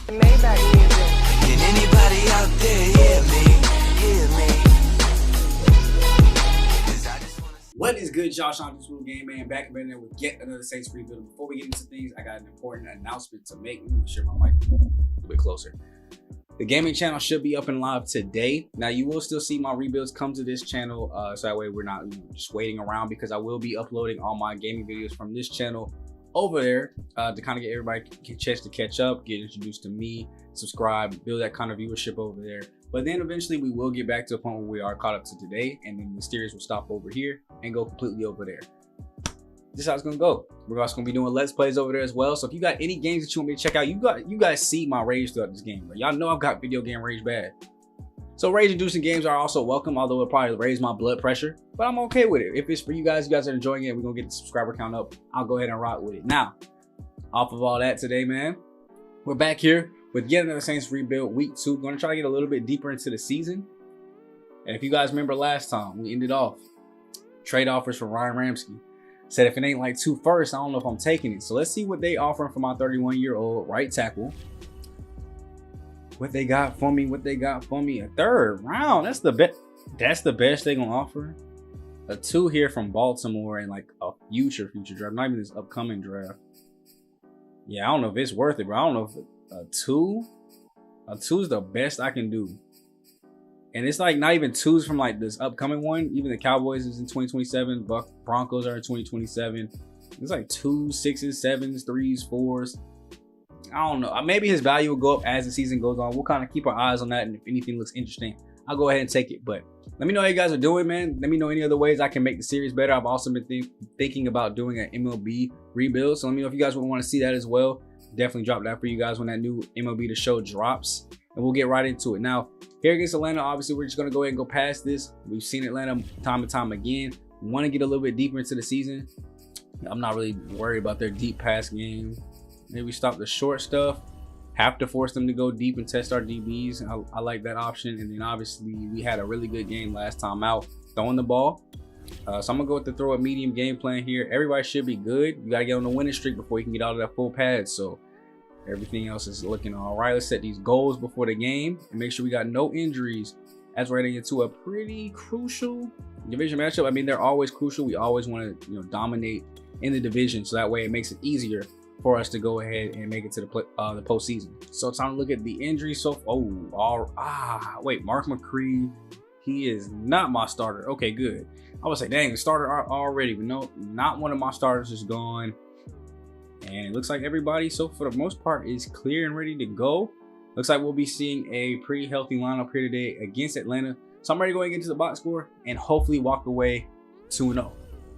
Maybach music. Can anybody out there hear me? What is good, y'all? Sean from SmooveGotGame, man. Back in there with yet another Saints rebuild. Before we get into things, I got an important announcement to make. Let me share my mic a little bit closer. The gaming channel should be up and live today. Now, you will still see my rebuilds come to this channel, so that way we're not just waiting around, because I will be uploading all my gaming videos from this channel over there to kind of get everybody a chance to catch up, get introduced to me, subscribe, build that kind of viewership over there. But then eventually we will get back to a point where we are caught up to today, and then the series will stop over here and go completely over there. This is how it's gonna go. We're also gonna be doing let's plays over there as well. So if you got any games that you want me to check out, you guys see my rage throughout this game. But y'all know I've got video game rage bad. So rage inducing games are also welcome, although it'll probably raise my blood pressure, but I'm okay with it. If it's for you guys are enjoying it, we're gonna get the subscriber count up, I'll go ahead and rock with it. Now, off of all that today, man, we're back here with yet another Saints rebuild, week 2. Gonna try to get a little bit deeper into the season. And if you guys remember last time, we ended off trade offers for Ryan Ramsey. Said if it ain't like 2 firsts, I don't know if I'm taking it. So let's see what they offering for my 31-year-old right tackle. What they got for me, a 3rd round. That's the best they gonna offer. A 2 here from Baltimore and like a future draft, not even this upcoming draft. Yeah, I don't know if it's worth it, bro. I don't know if a 2 is the best I can do. And it's like not even 2s from like this upcoming one. Even the Cowboys is in 2027. Broncos are in 2027. It's like 2s, 6s, 7s, 3s, 4s. I don't know. Maybe his value will go up as the season goes on. We'll kind of keep our eyes on that. And if anything looks interesting, I'll go ahead and take it. But let me know how you guys are doing, man. Let me know any other ways I can make the series better. I've also been thinking about doing an MLB rebuild. So let me know if you guys would want to see that as well. Definitely drop that for you guys when that new MLB The Show drops. And we'll get right into it. Now, here against Atlanta, obviously, we're just going to go ahead and go past this. We've seen Atlanta time and time again. Want to get a little bit deeper into the season. I'm not really worried about their deep pass game. Maybe stop the short stuff. Have to force them to go deep and test our DBs. I like that option. And then obviously, we had a really good game last time out throwing the ball. So I'm going to go with the throw a medium game plan here. Everybody should be good. You got to get on the winning streak before you can get out of that full pad. So everything else is looking all right. Let's set these goals before the game and make sure we got no injuries as we're heading into a pretty crucial division matchup. I mean, they're always crucial. We always want to, dominate in the division, so that way it makes it easier for us to go ahead and make it to the postseason. So time to look at the injuries. So, wait, Mark McCree, he is not my starter. Okay, good. I would say, dang, the starter already, but no, not one of my starters is gone. And it looks like everybody, so for the most part, is clear and ready to go. Looks like we'll be seeing a pretty healthy lineup here today against Atlanta. So I'm ready to go and get to the box score and hopefully walk away 2-0.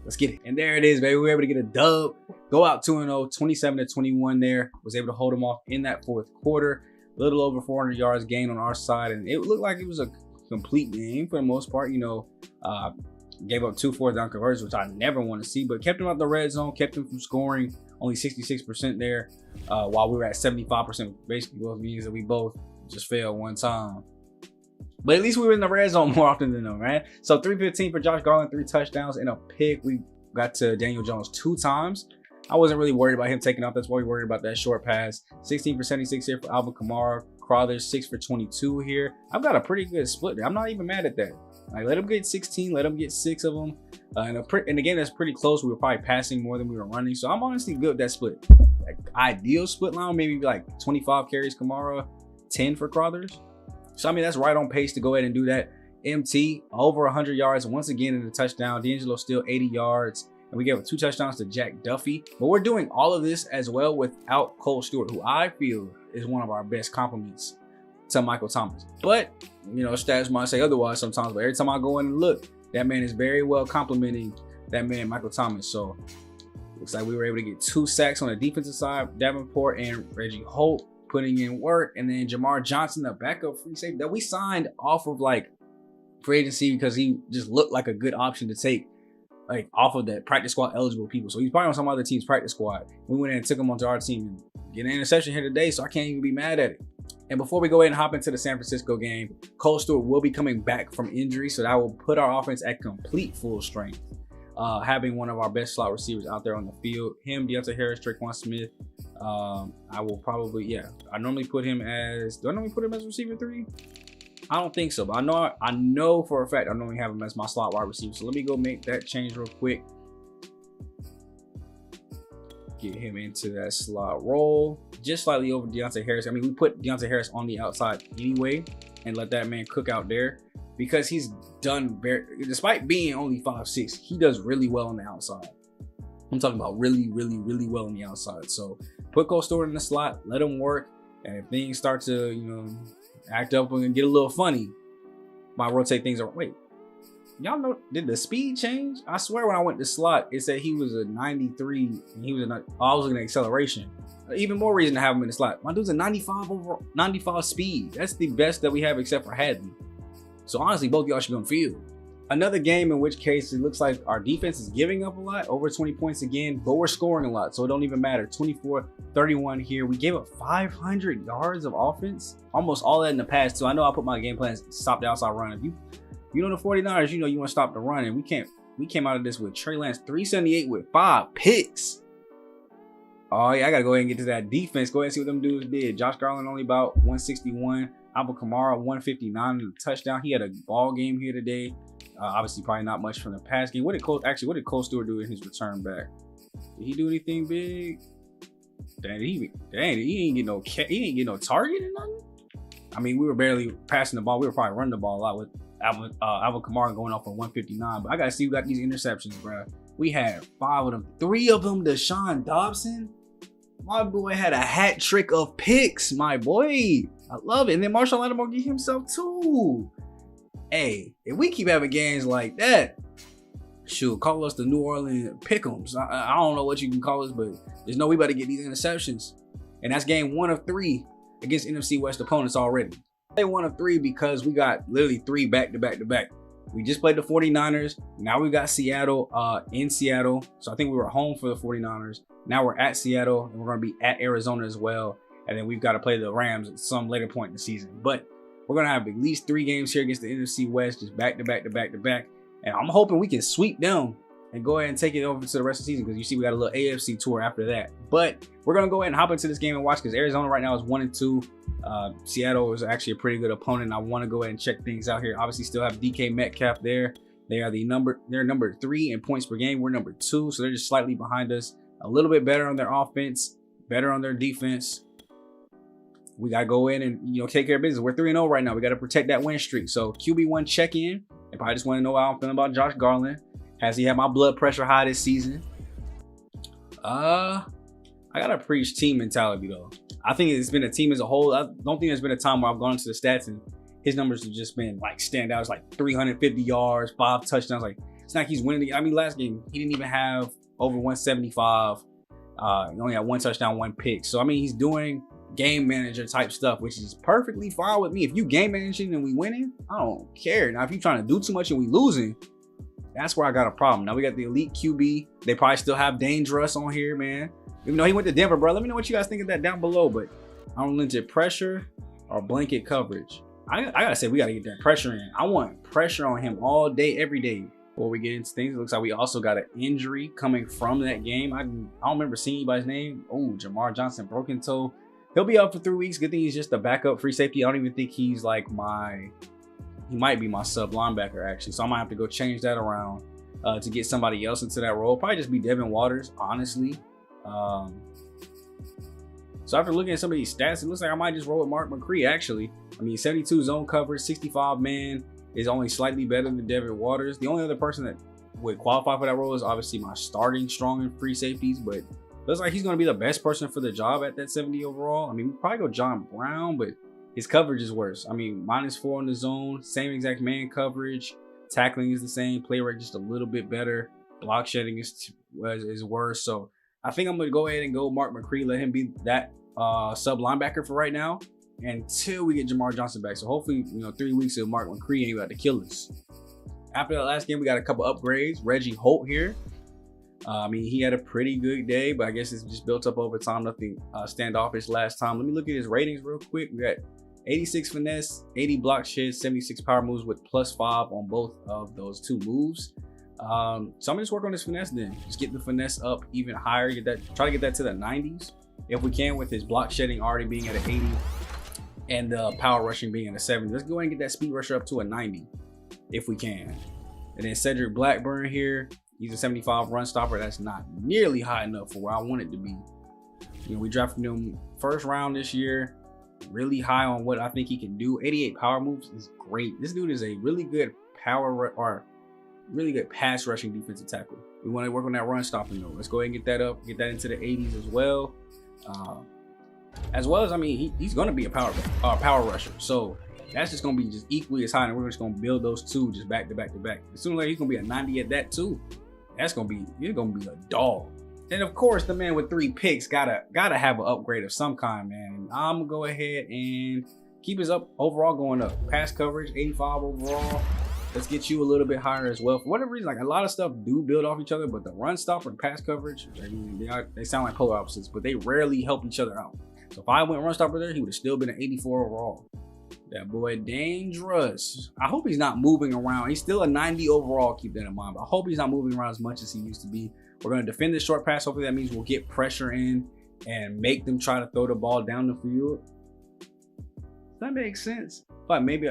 Let's get it. And there it is, baby. We were able to get a dub, go out 2-0, 27-21 there. Was able to hold them off in that 4th quarter. A little over 400 yards gained on our side. And it looked like it was a complete game for the most part. Gave up 2 4th down conversions, which I never want to see, but kept them out the red zone, kept them from scoring. Only 66% there, while we were at 75%. Basically, both means that we both just failed one time. But at least we were in the red zone more often than them, right? So 315 for Josh Garland, 3 touchdowns and a pick. We got to Daniel Jones 2 times. I wasn't really worried about him taking off. That's why we worried about that short pass. 16 for 76 here for Alvin Kamara. Crowder 6 for 22 here. I've got a pretty good split there. I'm not even mad at that. Like, let him get 16, let him get 6 of them. In a game that's pretty close, we were probably passing more than we were running. So I'm honestly good with that split. Like, ideal split line, maybe like 25 carries Kamara, 10 for Crothers. So I mean, that's right on pace to go ahead and do that. MT over 100 yards once again in the touchdown. D'Angelo still 80 yards. And we gave 2 touchdowns to Jack Duffy. But we're doing all of this as well without Cole Stewart, who I feel is one of our best compliments to Michael Thomas. But, stats might say otherwise sometimes. But every time I go in and look, that man is very well complimenting that man, Michael Thomas. So, looks like we were able to get 2 sacks on the defensive side. Davenport and Reggie Holt putting in work. And then Jamar Johnson, the backup free safety that we signed off of like free agency because he just looked like a good option to take, like off of that practice squad eligible people. So he's probably on some other team's practice squad. We went in and took him onto our team and get an interception here today, so I can't even be mad at it. And before we go ahead and hop into the San Francisco game, Cole Stewart will be coming back from injury, so that will put our offense at complete full strength. Having one of our best slot receivers out there on the field. Him, Deontay Harris, Traquan Smith, I will probably, yeah. I normally put him as, do I normally put him as receiver 3? I don't think so, but I know for a fact I normally have him as my slot wide receiver. So let me go make that change real quick. Get him into that slot role, just slightly over Deontay Harris. I mean, we put Deontay Harris on the outside anyway and let that man cook out there because he's done despite being only 5'6", he does really well on the outside. I'm talking about really well on the outside. So put Cole Stewart in the slot, let him work, and if things start to, you know, act up and get a little funny, might rotate things around. Wait, y'all know, did the speed change? I swear when I went to slot, it said he was a 93 and he was I was looking at acceleration. Even more reason to have him in the slot. My dude's a 95 speed. That's the best that we have except for Hadley. So honestly, both y'all should be on the field. Another game in which case it looks like our defense is giving up a lot, over 20 points again, but we're scoring a lot, so it don't even matter. 24-31 here. We gave up 500 yards of offense, almost all that in the past too. I know I put my game plans stop the outside run. If you know the 49ers, you know you want to stop the run, and we came out of this with Trey Lance 378 with 5 picks. Oh yeah, I gotta go ahead and get to that defense. Go ahead and see what them dudes did. Josh Garland only about 161. Alvin Kamara 159 and a touchdown. He had a ball game here today. Obviously, probably not much from the pass game. What did Cole Stewart do in his return back? Did he do anything big? Dang, he ain't get no target or nothing. I mean, we were barely passing the ball. We were probably running the ball a lot with Alvin Kamara going off for 159. But I gotta see, we got these interceptions, bro. We had 5 of them. 3 of them, Deshaun Dobson. My boy had a hat trick of picks, my boy. I love it. And then Marshall Lattimore get himself 2. Hey, if we keep having games like that, shoot, call us the New Orleans Pick'ems. I don't know what you can call us, but just know we better get these interceptions. And that's game 1 of 3 against NFC West opponents already. Play 1 of 3 because we got literally 3 back-to-back-to-back. We just played the 49ers. Now we got Seattle in Seattle. So I think we were home for the 49ers. Now we're at Seattle, and we're going to be at Arizona as well. And then we've got to play the Rams at some later point in the season. But we're going to have at least 3 games here against the NFC West, just back-to-back-to-back-to-back. And I'm hoping we can sweep them and go ahead and take it over to the rest of the season, because you see we got a little AFC tour after that. But we're going to go ahead and hop into this game and watch, because Arizona right now is 1-2. Seattle is actually a pretty good opponent. I want to go ahead and check things out here. Obviously still have DK Metcalf there. They're number 3 in points per game. We're number 2, so they're just slightly behind us. A little bit better on their offense, better on their defense. We got to go in and, you know, take care of business. We're 3-0 right now. We got to protect that win streak. So QB1 check-in. If I just want to know how I'm feeling about Josh Garland. Has he had my blood pressure high this season? I got to preach team mentality, though. I think it's been a team as a whole. I don't think there's been a time where I've gone into the stats and his numbers have just been like stand out. It's like 350 yards, 5 touchdowns. Like, it's not like he's winning. I mean, last game, he didn't even have over 175. He only had 1 touchdown, 1 pick. So, I mean, he's doing game manager type stuff, which is perfectly fine with me. If you game managing and we winning, I don't care. Now, if you're trying to do too much and we losing, that's where I got a problem. Now we got the elite QB. They probably still have Dangerous on here, man. Even though he went to Denver, bro. Let me know what you guys think of that down below. But unlimited pressure or blanket coverage. I gotta say, we gotta get that pressure in. I want pressure on him all day, every day. Before we get into things, it looks like we also got an injury coming from that game. I don't remember seeing anybody's name. Oh, Jamar Johnson, broken toe. He'll be up for 3 weeks. Good thing he's just a backup free safety. I don't even think he's like he might be my sub linebacker, actually. So I might have to go change that around to get somebody else into that role. Probably just be Devin Waters, honestly. So after looking at some of these stats, it looks like I might just roll with Mark McCree, actually. I mean, 72 zone coverage, 65 man is only slightly better than Devin Waters. The only other person that would qualify for that role is obviously my starting strong and free safeties, but looks like he's going to be the best person for the job at that 70 overall. I mean, we'd probably go John Brown, but his coverage is worse. I mean, -4 in the zone, same exact man coverage. Tackling is the same. Play rate just a little bit better. Block shedding is worse. So I think I'm going to go ahead and go Mark McCree. Let him be that sub linebacker for right now until we get Jamar Johnson back. So hopefully, 3 weeks of Mark McCree ain't about to kill us. After that last game, we got a couple upgrades. Reggie Holt here. I mean, he had a pretty good day, but I guess it's just built up over time. Nothing standoffish last time. Let me look at his ratings real quick. We got 86 finesse, 80 block shed, 76 power moves with +5 on both of those 2 moves. So I'm gonna just work on this finesse then. Just get the finesse up even higher. Try to get that to the 90s. if we can, with his block shedding already being at an 80 and the power rushing being at a 70. Let's go ahead and get that speed rusher up to a 90 if we can. And then Cedric Blackburn here, he's a 75 run stopper. That's not nearly high enough for where I want it to be. You know, we drafted him first round this year, really high on what I think he can do. 88 power moves is great. This dude is a really good really good pass rushing defensive tackle. We want to work on that run stopping though. Let's go ahead and get that up, get that into the 80s as well. I mean, he's going to be a power rusher. So that's just going to be just equally as high, and we're just going to build those two just back to back to back. As soon as he's going to be a 90 at that too. He's going to be a dog. And of course, the man with 3 picks gotta have an upgrade of some kind, man. I'm gonna go ahead and keep his overall going up. Pass coverage, 85 overall. Let's get you a little bit higher as well. For whatever reason, like a lot of stuff do build off each other, but the run stop and pass coverage, they sound like polar opposites, but they rarely help each other out. So if I went run stopper there, he would have still been an 84 overall. That boy dangerous. I hope he's not moving around. He's still a 90 overall, keep that in mind, but I hope he's not moving around as much as he used to be. We're going to defend this short pass. Hopefully that means we'll get pressure in and make them try to throw the ball down the field. Does that make sense? But maybe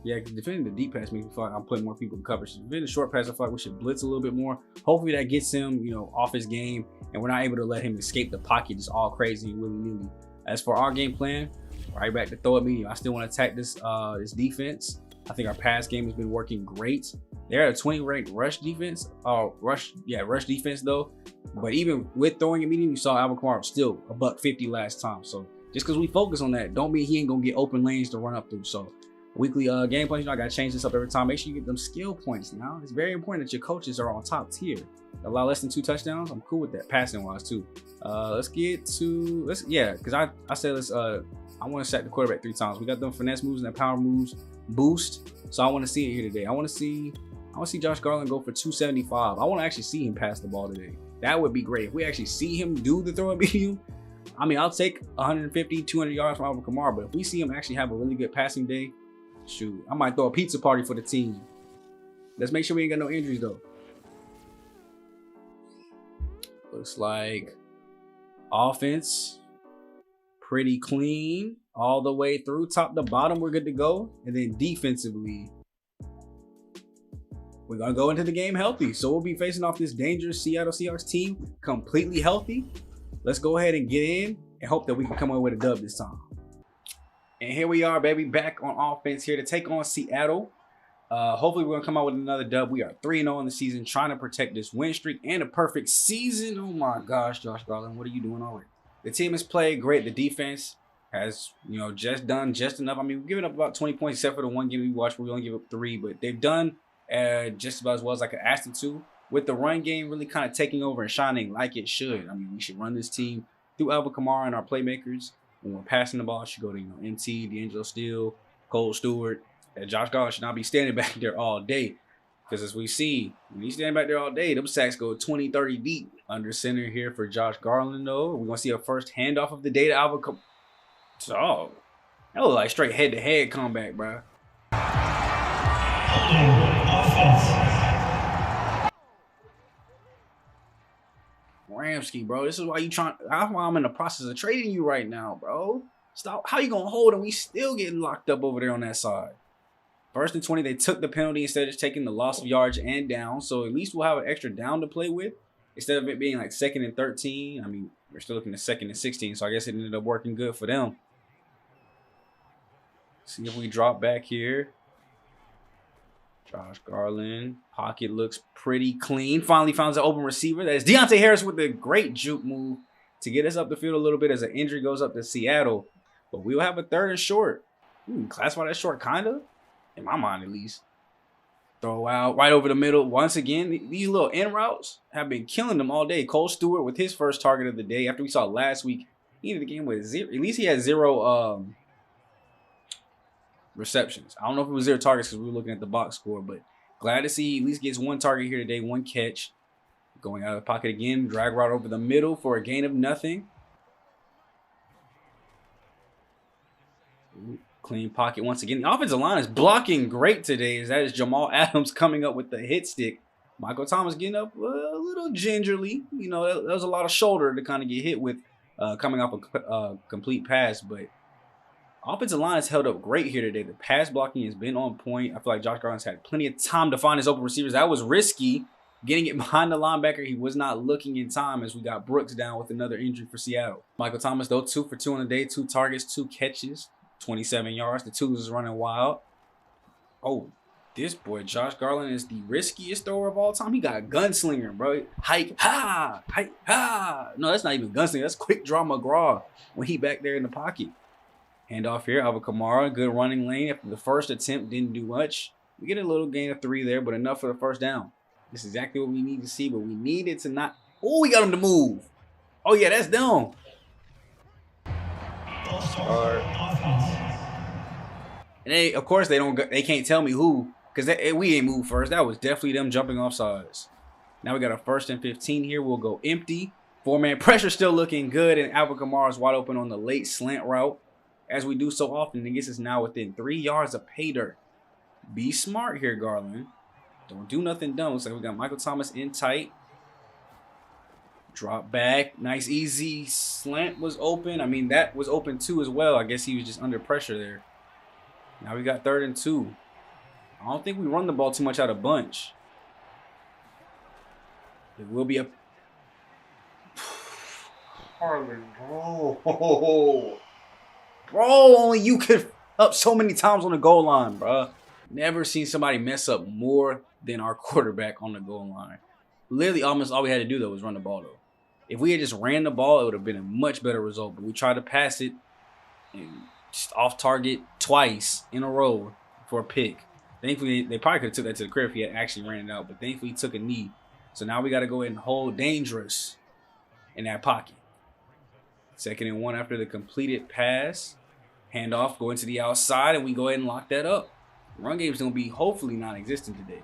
defending the deep pass makes me feel like I'm putting more people in coverage. Defending the short pass, I feel like we should blitz a little bit more. Hopefully that gets him, off his game, and we're not able to let him escape the pocket just all crazy and willy-nilly. As for our game plan, right back to throw at medium. I still want to attack this defense. I think our pass game has been working great. They're at a 20 ranked rush defense. Rush defense though. But even with throwing at medium, you saw Alvin Kamara still a $150 last time. So just because we focus on that, don't mean he ain't gonna get open lanes to run up through. So weekly game plans, I gotta change this up every time. Make sure you get them skill points now. It's very important that your coaches are on top tier. Allow less than 2 touchdowns. I'm cool with that passing wise too. Because I said I want to sack the quarterback 3 times. We got them finesse moves and that power moves boost. So I want to see it here today. I want to see Josh Garland go for 275. I want to actually see him pass the ball today. That would be great. If we actually see him do the throw at medium, I mean, I'll take 150, 200 yards from Alvin Kamara. But if we see him actually have a really good passing day, shoot, I might throw a pizza party for the team. Let's make sure we ain't got no injuries though. Looks like offense pretty clean all the way through, top to bottom. We're good to go. And then defensively, we're gonna go into the game healthy. So we'll be facing off this dangerous Seattle Seahawks team completely healthy. Let's go ahead and get in and hope that we can come away with a dub this time. And here we are, baby, back on offense here to take on Seattle. Hopefully we're gonna come out with another dub. We are 3-0 in the season, trying to protect this win streak and a perfect season. Oh my gosh, Josh Garland, what are you doing already? The team has played great. The defense has, just done just enough. I mean, we've given up about 20 points except for the one game we watched where we only give up 3, but they've done just about as well as I could ask them to. With the run game really kind of taking over and shining like it should. I mean, we should run this team through Alvin Kamara and our playmakers. When we're passing the ball, it should go to MT, D'Angelo Steele, Cole Stewart. And Josh Garland should not be standing back there all day. Because as we see, when he's standing back there all day, them sacks go 20, 30 deep. Under center here for Josh Garland, though. We're going to see a first handoff of the day to Alvin Kamara. So, that was like straight head-to-head comeback, bro. Ramsky, bro. This is why that's why I'm in the process of trading you right now, bro. Stop. How you going to hold and we still getting locked up over there on that side? First and 20, they took the penalty instead of just taking the loss of yards and down. So at least we'll have an extra down to play with instead of it being like 2nd and 13. I mean, we're still looking at 2nd and 16. So I guess it ended up working good for them. See if we drop back here. Josh Garland. Pocket looks pretty clean. Finally found an open receiver. That is Deontay Harris with a great juke move to get us up the field a little bit as an injury goes up to Seattle. But we'll have a 3rd and short. Classify that short, kind of. In my mind, at least. Throw out right over the middle. Once again, these little in routes have been killing them all day. Cole Stewart with his first target of the day. After we saw last week, he ended the game with 0. At least he had 0 receptions. I don't know if it was 0 targets because we were looking at the box score, but glad to see he at least gets 1 target here today, 1 catch. Going out of the pocket again, drag route over the middle for a gain of nothing. Clean pocket once again. The offensive line is blocking great today. As that is Jamal Adams coming up with the hit stick. Michael Thomas getting up a little gingerly. You know, that was a lot of shoulder to kind of get hit with coming off a complete pass. But offensive line has held up great here today. The pass blocking has been on point. I feel like Josh Garland's had plenty of time to find his open receivers. That was risky. Getting it behind the linebacker, he was not looking in time as we got Brooks down with another injury for Seattle. Michael Thomas, though, 2 for 2 on the day, 2 targets, 2 catches, 27 yards. The twos is running wild. Oh, this boy, Josh Garland, is the riskiest thrower of all time. He got gunslinger, bro. Hike, ha, hike, ha. No, that's not even gunslinger. That's quick draw McGraw when he back there in the pocket. Handoff here, Alvin Kamara, good running lane. After the first attempt, didn't do much. We get a little gain of 3 there, but enough for the first down. This is exactly what we need to see, but we needed to not. Oh, we got him to move. Oh, yeah, that's down. And they, of course, they can't tell me who, because we ain't moved first. That was definitely them jumping off sides. Now we got a 1st and 15 here. We'll go empty. 4-man pressure still looking good, and Alvin Kamara is wide open on the late slant route. As we do so often, it gets us now within 3 yards of pay dirt. Be smart here, Garland. Don't do nothing dumb. So we got Michael Thomas in tight. Drop back. Nice, easy slant was open. I mean, that was open too as well. I guess he was just under pressure there. Now we got 3rd and 2. I don't think we run the ball too much out of bunch. It will be a... Harlan, bro. Bro, only you could up so many times on the goal line, bro. Never seen somebody mess up more than our quarterback on the goal line. Literally, almost all we had to do, though, was run the ball, though. If we had just ran the ball, it would have been a much better result. But we tried to pass it and just off target twice in a row for a pick. Thankfully, they probably could have took that to the crib if he had actually ran it out. But thankfully, he took a knee. So now we got to go ahead and hold dangerous in that pocket. 2nd and 1 after the completed pass. Handoff, go into the outside, and we go ahead and lock that up. Run game's going to be hopefully non-existent today.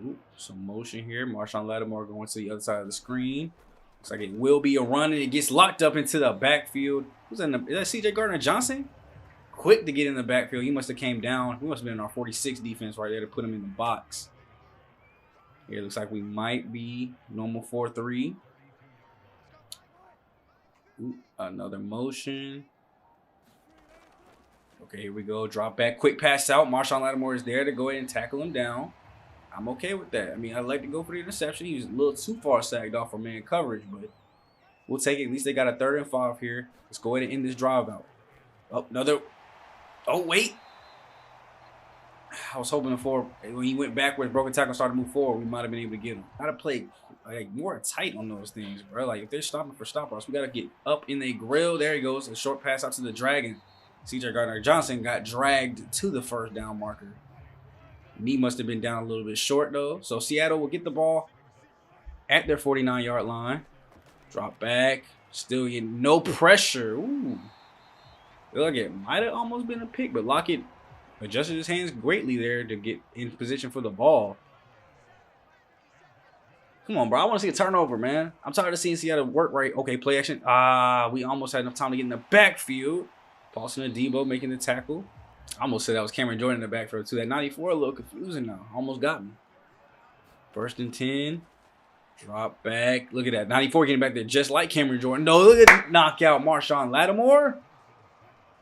Ooh, some motion here. Marshawn Lattimore going to the other side of the screen. Looks like it will be a run, and it gets locked up into the backfield. Who's in the? Is that C.J. Gardner-Johnson? Quick to get in the backfield. He must have came down. He must have been in our 46 defense right there to put him in the box. Here, looks like we might be normal 4-3. Ooh, another motion. Okay, here we go. Drop back. Quick pass out. Marshawn Lattimore is there to go ahead and tackle him down. I'm okay with that. I mean, I'd like to go for the interception. He was a little too far sagged off for man coverage, but we'll take it. At least they got a 3rd and 5 here. Let's go ahead and end this drive out. Oh, another. Oh, wait. I was hoping for when he went backwards, broken tackle, started to move forward, we might have been able to get him. Gotta play like more tight on those things, bro. Like if they're stopping for stop loss, we gotta get up in their grill. There he goes. A short pass out to the Dragon. C.J. Gardner-Johnson got dragged to the 1st down marker. Knee must have been down a little bit short, though. So Seattle will get the ball at their 49-yard line. Drop back. Still getting no pressure. Ooh. Feel like it might have almost been a pick, but Lockett adjusted his hands greatly there to get in position for the ball. Come on, bro. I want to see a turnover, man. I'm tired of seeing Seattle work right. Okay, play action. We almost had enough time to get in the backfield. Paulson Adebo making the tackle. I almost said that was Cameron Jordan in the backfield, too. That 94 a little confusing now. Almost got me. 1st and 10. Drop back. Look at that. 94 getting back there just like Cameron Jordan. No, look at that knockout Marshawn Lattimore.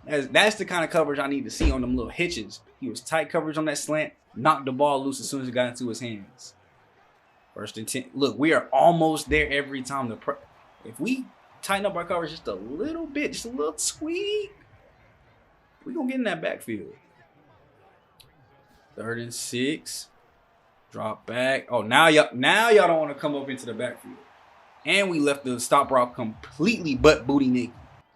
That's the kind of coverage I need to see on them little hitches. He was tight coverage on that slant. Knocked the ball loose as soon as it got into his hands. 1st and 10. Look, we are almost there every time. If we tighten up our coverage just a little bit, just a little tweak, we're going to get in that backfield. 3rd and 6. Drop back. Oh, now y'all don't want to come up into the backfield. And we left the stop route completely butt booty Nick.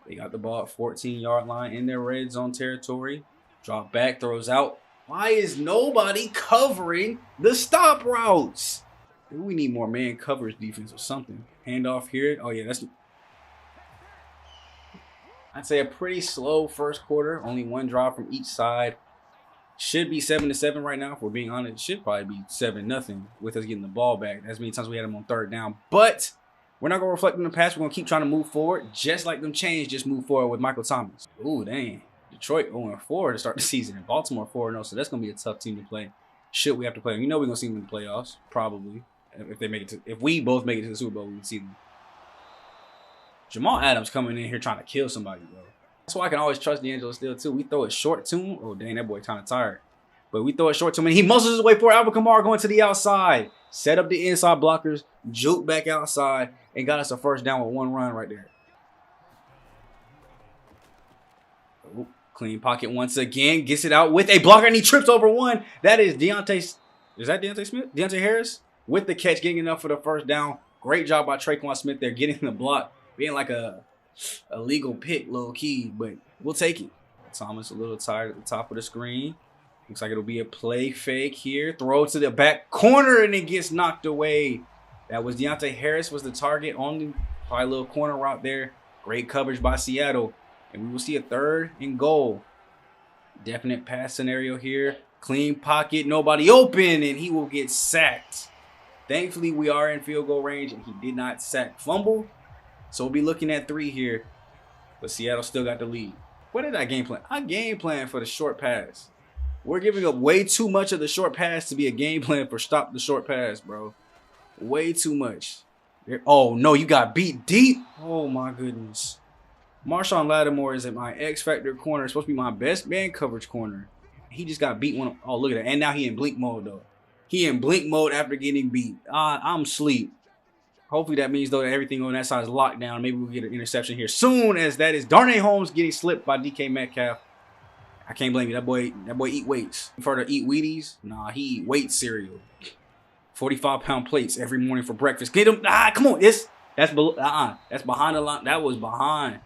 They got the ball at 14-yard line in their red zone territory. Drop back, throws out. Why is nobody covering the stop routes? Maybe we need more man coverage defense or something. Handoff here. Oh, yeah, that's... I'd say a pretty slow first quarter. Only 1 drive from each side. Should be 7-7 right now. If we're being honest, it should probably be 7-0 with us getting the ball back. As many times we had them on 3rd down. But we're not going to reflect on the past. We're going to keep trying to move forward. Just like them Chains just move forward with Michael Thomas. Ooh, dang. Detroit 0-4 to start the season. And Baltimore 4-0. So that's going to be a tough team to play. Should we have to play them? You know we're gonna see them in the playoffs, probably. If they make it to, if we both make it to the Super Bowl, we can see them. Jamal Adams coming in here trying to kill somebody, bro. That's why I can always trust D'Angelo still too. We throw it short to him. Oh dang, that boy kind of tired. But we throw it short to him, and he muscles his way for Alvin Kamara going to the outside. Set up the inside blockers, juke back outside, and got us a first down with 1 run right there. Oh, clean pocket once again. Gets it out with a blocker, and he trips over one. That is Deontay. Is that Deontay Smith? Deontay Harris with the catch, getting enough for the first down. Great job by Traquan Smith there, getting the block. Being like a legal pick, low key, but we'll take it. Thomas a little tired at the top of the screen. Looks like it'll be a play fake here. Throw to the back corner, and it gets knocked away. That was Deontay Harris was the target on the probably little corner route there. Great coverage by Seattle. And we will see a 3rd and goal. Definite pass scenario here. Clean pocket, nobody open, and he will get sacked. Thankfully, we are in field goal range, and he did not sack fumble. So we'll be looking at 3 here. But Seattle still got the lead. What did I game plan? I game plan for the short pass. We're giving up way too much of the short pass to be a game plan for stop the short pass, bro. Way too much. Oh, no, you got beat deep. Oh, my goodness. Marshawn Lattimore is at my X Factor corner. It's supposed to be my best man coverage corner. He just got beat. Oh, look at that. And now he in blink mode, though. He in blink mode after getting beat. I'm asleep. Hopefully that means, though, that everything on that side is locked down. Maybe we'll get an interception here soon, as that is Darnay Holmes getting slipped by DK Metcalf. I can't blame you. That boy eat weights. For to eat Wheaties? Nah, he eat weight cereal. 45-pound plates every morning for breakfast. Get him. Come on. That's behind the line. That was behind.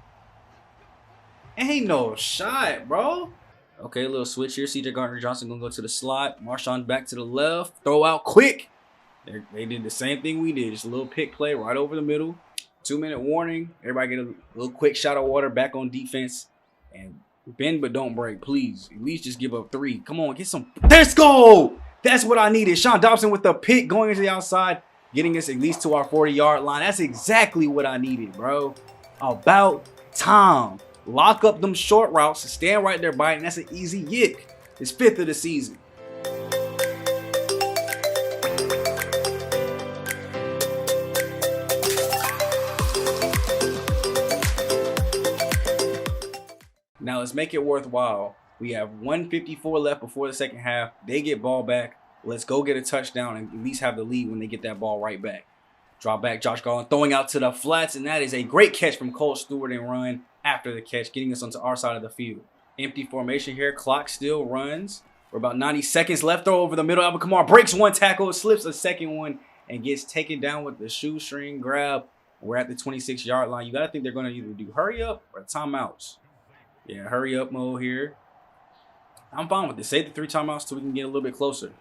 Ain't no shot, bro. Okay, a little switch here. CJ Gardner-Johnson gonna go to the slot. Marshawn back to the left. Throw out quick. They did the same thing we did. Just a little pick play right over the middle. 2-minute warning. Everybody get a little quick shot of water back on defense. And bend but don't break, please. At least just give up 3. Come on, get some. Let's go. That's what I needed. Sean Dobson with the pick going into the outside, getting us at least to our 40-yard line. That's exactly what I needed, bro. About time. Lock up them short routes. Stand right there by it, and that's an easy yick. It's 5th of the season. Now let's make it worthwhile. We have 1:54 left before the second half. They get ball back. Let's go get a touchdown and at least have the lead when they get that ball right back. Drop back, Josh Garland throwing out to the flats, and that is a great catch from Cole Stewart and run after the catch, getting us onto our side of the field. Empty formation here. Clock still runs. We're about 90 seconds left. Throw over the middle. Alvin Kamara breaks 1 tackle, slips a second one, and gets taken down with the shoestring grab. We're at the 26-yard line. You got to think they're going to either do hurry up or timeouts. Yeah, hurry up mode here. I'm fine with this. Save the 3 timeouts so we can get a little bit closer.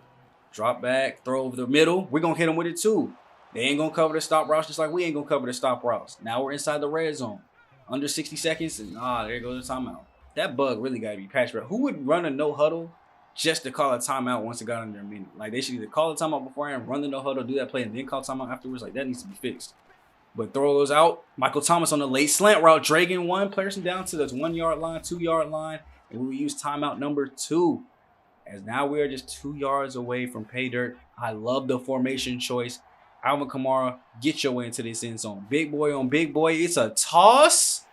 Drop back, throw over the middle. We're going to hit them with it too. They ain't going to cover the stop routes just like we ain't going to cover the stop routes. Now we're inside the red zone. Under 60 seconds, and there goes the timeout. That bug really got to be patched. Who would run a no huddle just to call a timeout once it got under a minute? Like, they should either call a timeout beforehand, run the no huddle, do that play, and then call timeout afterwards. Like, that needs to be fixed. But throw those out. Michael Thomas on the late slant route, dragging one person down to the 1-yard line, 2-yard line, and we will use timeout number 2. As now we are just 2 yards away from pay dirt. I love the formation choice. Alvin Kamara, get your way into this end zone. Big boy on big boy. It's a toss.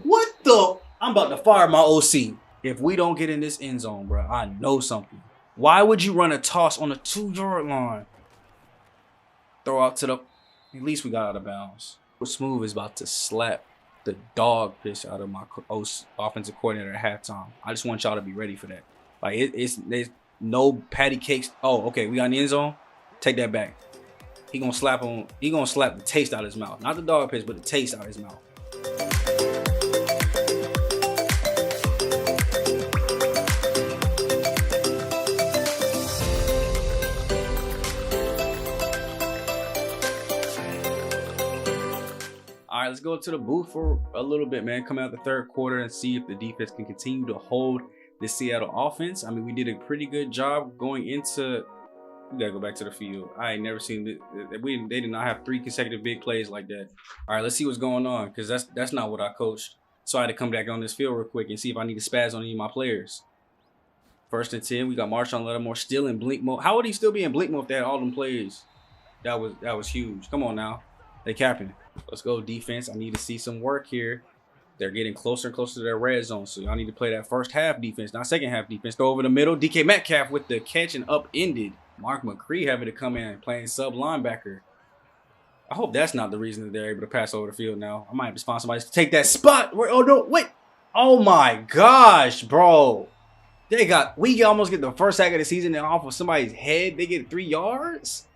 What the? I'm about to fire my OC. If we don't get in this end zone, bro, I know something. Why would you run a toss on a 2-yard line? Throw out to the... At least we got out of bounds. Smooth is about to slap the dog piss out of my offensive coordinator at halftime. I just want y'all to be ready for that. Like, there's no patty cakes. Oh, okay, we got in the end zone. Take that back. He gonna slap the taste out of his mouth. Not the dog piss, but the taste out of his mouth. All right, let's go to the booth for a little bit, man. Come out the third quarter and see if the defense can continue to hold the Seattle offense. I mean, we did a pretty good job going into... We gotta go back to the field. I ain't never seen it. They did not have 3 consecutive big plays like that. All right, let's see what's going on, because that's not what I coached. So I had to come back on this field real quick and see if I need to spaz on any of my players. First and 10. We got Marshawn Lattimore still in blink mode. How would he still be in blink mode if they had all them plays? That was huge. Come on now. They capping. Let's go defense. I need to see some work here. They're getting closer and closer to their red zone. So y'all need to play that first half defense, not second half defense. Throw over the middle. DK Metcalf with the catch and upended. Mark McCree having to come in playing sub linebacker. I hope that's not the reason that they're able to pass over the field now. I might have to find somebody to take that spot. Oh, no, wait. Oh, my gosh, bro. We almost get the first sack of the season and off of somebody's head. They get 3 yards.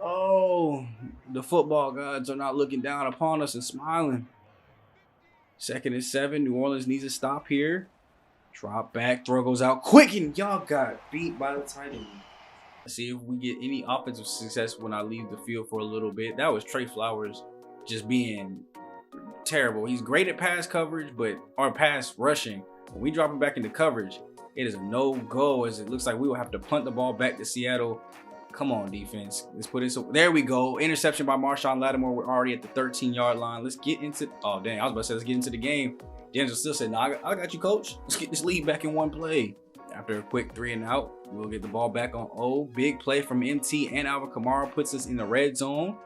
Oh, the football gods are not looking down upon us and smiling. 2nd and 7. New Orleans needs to stop here. Drop back. Throw goes out quick, and y'all got beat by the tight end. Let's see if we get any offensive success when I leave the field for a little bit. That was Trey Flowers just being terrible. He's great at pass coverage, or pass rushing. When we drop him back into coverage, it is a no-go, as it looks like we will have to punt the ball back to Seattle. Come on, defense. Let's put it so. There we go. Interception by Marshawn Lattimore. We're already at the 13-yard line. Let's get into. Oh, dang. I was about to say, let's get into the game. D'Angelo still said, no, I got you, coach. Let's get this lead back in one play. After a quick 3 and out, we'll get the ball back on O. Big play from MT and Alvin Kamara puts us in the red zone.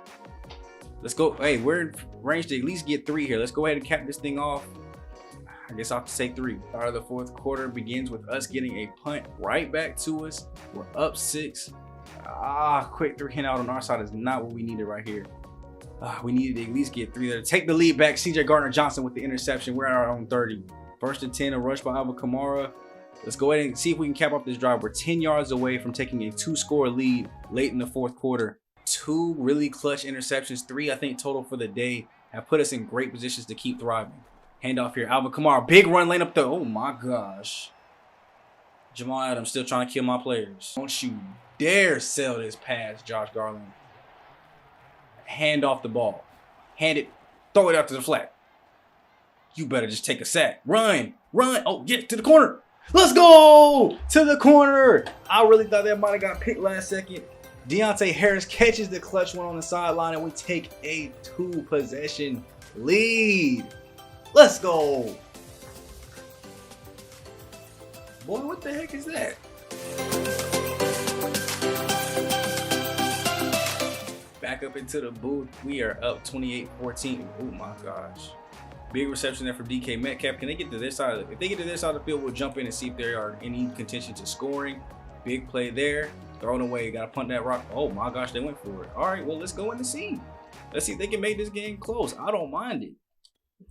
Let's go. Hey, we're in range to at least get 3 here. Let's go ahead and cap this thing off. I guess I'll have to say 3. Start of the 4th quarter begins with us getting a punt right back to us. We're up 6. Quick 3 and out on our side is not what we needed right here. We needed to at least get 3 there. Take the lead back. CJ Gardner-Johnson with the interception. We're at our own 30. 1st and 10, a rush by Alvin Kamara. Let's go ahead and see if we can cap off this drive. We're 10 yards away from taking a 2-score lead late in the 4th quarter. 2 really clutch interceptions, 3 I think total for the day, have put us in great positions to keep thriving. Handoff here, Alvin Kamara, big run lane up the. Oh my gosh. Jamal Adams still trying to kill my players. Don't you dare sell this pass, Josh Garland. Hand off the ball. Hand it, throw it out to the flat. You better just take a sack. Run. Oh, get to the corner. Let's go to the corner. I really thought that might have got picked last second. Deontay Harris catches the clutch one on the sideline, and we take a 2-possession lead. Let's go. Boy, what the heck is that? Back up into the booth. We are up 28-14. Oh my gosh. Big reception there from DK Metcalf. Can they get to this side? If they get to this side of the field, we'll jump in and see if there are any contention to scoring. Big play there. Thrown away. Got to punt that rock. Oh my gosh, they went for it. All right, well, let's go in and see. Let's see if they can make this game close. I don't mind it.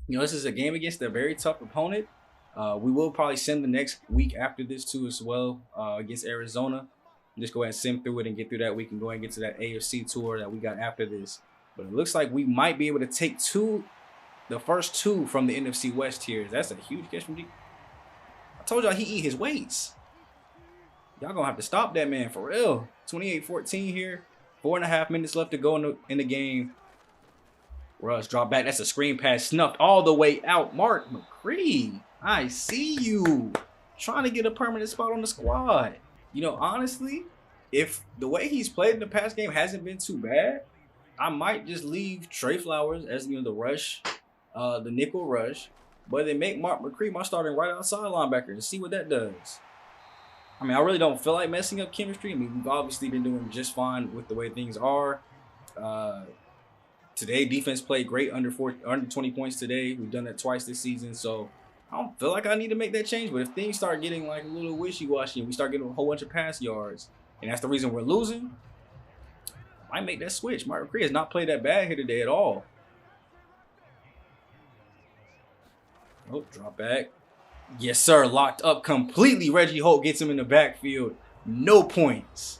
You know, this is a game against a very tough opponent. We will probably send the next week after this too as well against Arizona. Just go ahead and sim through it and get through that week and go ahead and get to that AFC tour that we got after this. But it looks like we might be able to take the first 2 from the NFC West here. That's a huge catch from D. I told y'all he eat his weights. Y'all gonna have to stop that man for real. 28-14 here. 4.5 minutes left to go in the game. Russ drop back. That's a screen pass snuffed all the way out. Mark McCree, I see you trying to get a permanent spot on the squad. You know, honestly, if the way he's played in the past game hasn't been too bad, I might just leave Trey Flowers as the rush, the nickel rush, but then make Mark McCree my starting right outside linebacker and see what that does. I mean, I really don't feel like messing up chemistry. I mean, we've obviously been doing just fine with the way things are. Today, defense played great under 20 points today. We've done that twice this season, so I don't feel like I need to make that change. But if things start getting like a little wishy-washy and we start getting a whole bunch of pass yards, and that's the reason we're losing, I might make that switch. Mark McCree has not played that bad here today at all. Oh, drop back. Yes, sir. Locked up completely. Reggie Holt gets him in the backfield. No points.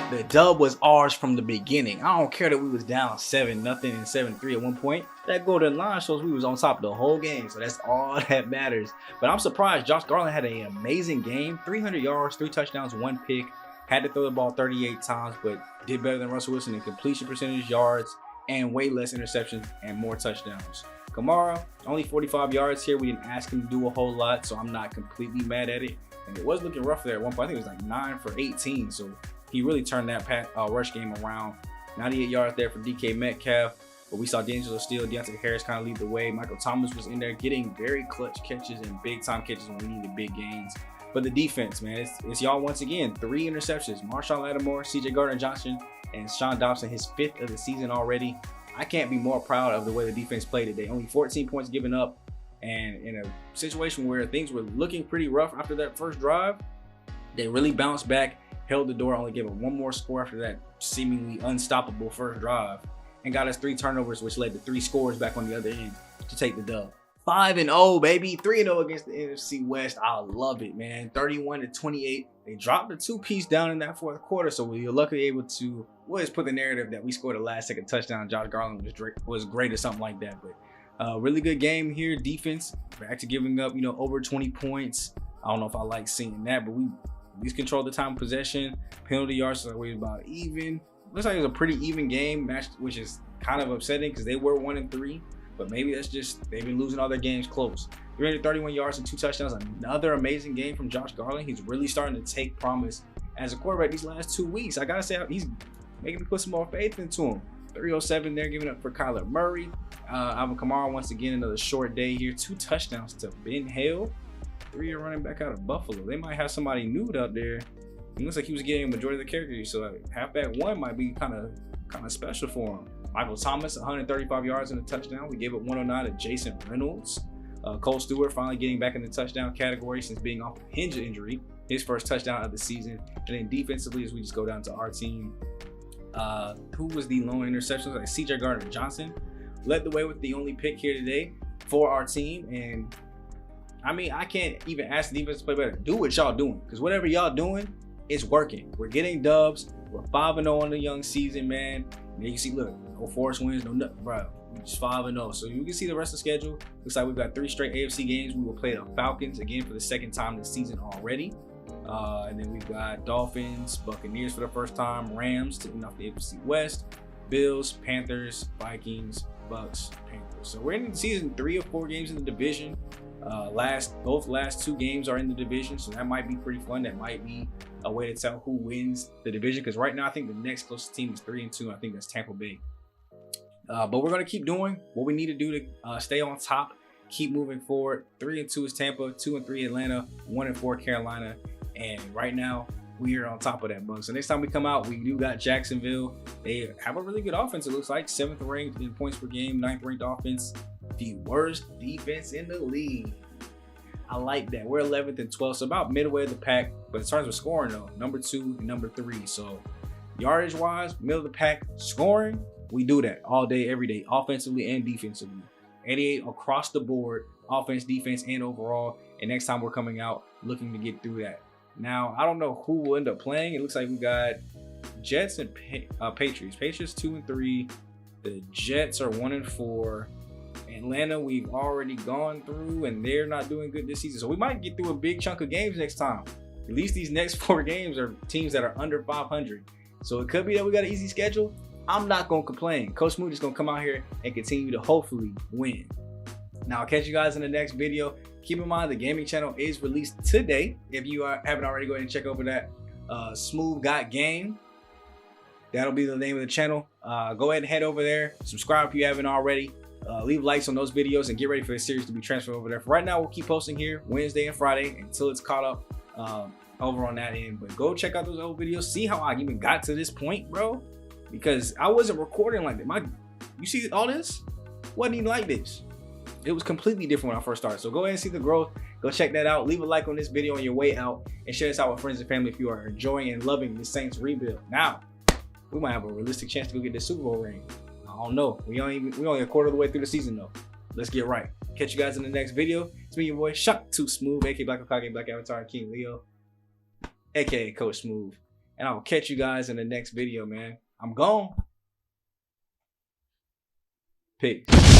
The dub was ours from the beginning. I don't care that we was down 7-0 and 7-3 at one point. That golden line shows we was on top the whole game, so that's all that matters. But I'm surprised Josh Garland had an amazing game. 300 yards, 3 touchdowns, 1 pick. Had to throw the ball 38 times, but did better than Russell Wilson in completion percentage, yards, and way less interceptions and more touchdowns. Kamara, only 45 yards here. We didn't ask him to do a whole lot, so I'm not completely mad at it. And it was looking rough there at one point. I think it was like 9 for 18, so he really turned that rush game around. 98 yards there for DK Metcalf. But we saw D'Angelo Steele, Deontay Harris kind of lead the way. Michael Thomas was in there getting very clutch catches and big time catches when we needed big gains. But the defense, man, it's y'all once again. 3 interceptions. Marshawn Lattimore, CJ Gardner-Johnson, and Sean Dobson, his 5th of the season already. I can't be more proud of the way the defense played today. Only 14 points given up. And in a situation where things were looking pretty rough after that first drive, they really bounced back, held the door, only gave up 1 more score after that seemingly unstoppable first drive, and got us 3 turnovers, which led to 3 scores back on the other end to take the dub. 5-0, baby. 3-0 against the NFC West. I love it, man. 31-28. They dropped the 2-piece down in that 4th quarter, so we were luckily able to put the narrative that we scored a last-second touchdown. Josh Garland was great or something like that. But really good game here. Defense back to giving up, over 20 points. I don't know if I like seeing that, but we at least controlled the time of possession. Penalty yards, so we were about even. Looks like it was a pretty even game match, which is kind of upsetting because they were 1-3. But maybe that's just they've been losing all their games close. 331 yards and 2 touchdowns. Another amazing game from Josh Garland. He's really starting to take promise as a quarterback these last 2 weeks. I gotta say, he's making me put some more faith into him. 307 there, giving up for Kyler Murray. Alvin Kamara once again, another short day here. 2 touchdowns to Ben Hale. 3-year running back out of Buffalo. They might have somebody nude out there. It looks like he was getting a majority of the characters, so halfback 1 might be kind of special for him. Michael Thomas, 135 yards and a touchdown. We gave up 109 to Jason Reynolds. Cole Stewart finally getting back in the touchdown category since being off a hinge injury. His first touchdown of the season. And then defensively, as we just go down to our team, who was the lone interception? Like CJ Gardner-Johnson led the way with the only pick here today for our team. And I mean, I can't even ask the defense to play better. Do what y'all doing, because whatever y'all doing, it's working. We're getting dubs. We're 5-0 on the young season, man. And you can see, look, no forced wins, no nothing, bro. We're just 5-0. So you can see the rest of the schedule. Looks like we've got 3 straight AFC games. We will play the Falcons again for the 2nd time this season already. And then we've got Dolphins, Buccaneers for the first time, Rams to end off the AFC West, Bills, Panthers, Vikings, Bucks, Panthers. So we're in season 3 of 4 games in the division. Both last 2 games are in the division, so that might be pretty fun. That might be a way to tell who wins the division, because right now I think the next closest team is 3-2. I think that's Tampa Bay. But we're gonna keep doing what we need to do to stay on top, keep moving forward. 3-2 is Tampa, 2-3 Atlanta, 1-4 Carolina, and right now we are on top of that bug. So next time we come out, we do got Jacksonville. They have a really good offense. It looks like 7th ranked in points per game, 9th ranked offense. The worst defense in the league. I like that. We're 11th and 12th, so about midway of the pack. But in terms of scoring, though, number 2 and number 3. So yardage wise, middle of the pack, scoring, we do that all day, every day, offensively and defensively. 88 across the board, offense, defense, and overall. And next time we're coming out looking to get through that. Now, I don't know who will end up playing. It looks like we got Jets and Patriots. Patriots 2-3. The Jets are 1-4. Atlanta, we've already gone through, and they're not doing good this season. So we might get through a big chunk of games next time. At least these next 4 games are teams that are under 500. So it could be that we got an easy schedule. I'm not going to complain. Coach Smooth is going to come out here and continue to hopefully win. Now, I'll catch you guys in the next video. Keep in mind, the gaming channel is released today. If you haven't already, go ahead and check over that. SmooveGotGame. That'll be the name of the channel. Go ahead and head over there. Subscribe if you haven't already. Leave likes on those videos and get ready for the series to be transferred over there. For right now, we'll keep posting here Wednesday and Friday until it's caught up over on that end. But go check out those old videos. See how I even got to this point, bro. Because I wasn't recording like that. You see all this? Wasn't even like this. It was completely different when I first started. So go ahead and see the growth. Go check that out. Leave a like on this video on your way out. And share this out with friends and family if you are enjoying and loving the Saints rebuild. Now, we might have a realistic chance to go get the Super Bowl ring. I don't know. We only a quarter of the way through the season though. Let's get right. Catch you guys in the next video. It's me, your boy, Shock Too Smooth, aka Black Okage, Black Avatar, King Leo, aka Coach Smooth. And I'll catch you guys in the next video, man. I'm gone. Peace.